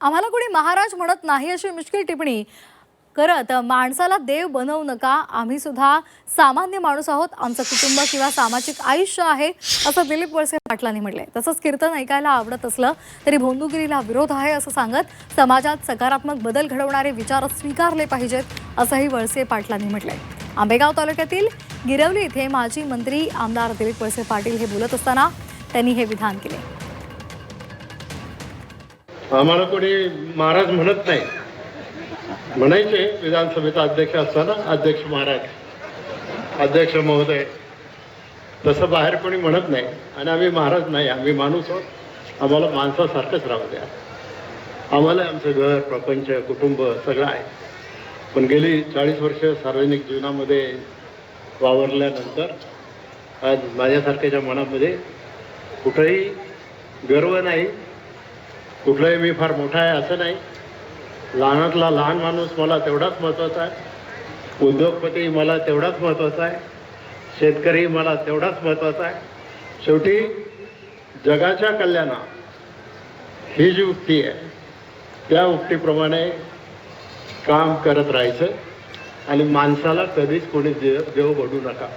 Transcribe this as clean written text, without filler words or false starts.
आम्हाला कोणी महाराज म्हणत नाही अशी मुश्किल टिप्पणी करत माणसाला देव बनवू नका, आम्ही सुद्धा सामान्य माणूस आहोत, आमचं कुटुंब किंवा सामाजिक आयुष्य आहे असं दिलीप वळसे पाटलांनी म्हटलंय। तसंच कीर्तन ऐकायला आवडत असलं तरी भोंदूगिरीला विरोध आहे असं सांगत समाजात सकारात्मक बदल घडवणारे विचार स्वीकारले पाहिजेत असंही वळसे पाटलांनी म्हटलंय। आंबेगाव तालुक्यातील गिरवली इथे माजी मंत्री आमदार दिलीप वळसे पाटील हे बोलत असताना त्यांनी हे विधान केले। आम्हाला कोणी महाराज म्हणत नाही, म्हणायचे विधानसभेचा अध्यक्ष असताना अध्यक्ष महाराज, अध्यक्ष महोदय, तसं बाहेर कोणी म्हणत नाही। आणि आम्ही महाराज नाही, आम्ही माणूस आहोत, आम्हाला माणसासारखंच राहू द्या। आम्हाला आमचं घर, प्रपंच, कुटुंब सगळं आहे। पण गेली 40 वर्ष सार्वजनिक जीवनामध्ये वावरल्यानंतर आज माझ्यासारख्याच्या मनामध्ये कुठेही गर्व नाही, कुठलाही मी फार मोठा आहे असं नाही। लहानातला लहान माणूस मला तेवढाच महत्त्वाचा आहे, उद्योगपती मला तेवढाच महत्त्वाचा आहे, शेतकरी मला तेवढाच महत्त्वाचा आहे। शेवटी जगाच्या कल्याणात ही जी उक्ती आहे त्या उक्तीप्रमाणे काम करत राहायचं आणि माणसाला कधीच कोणी देव बनवू नका।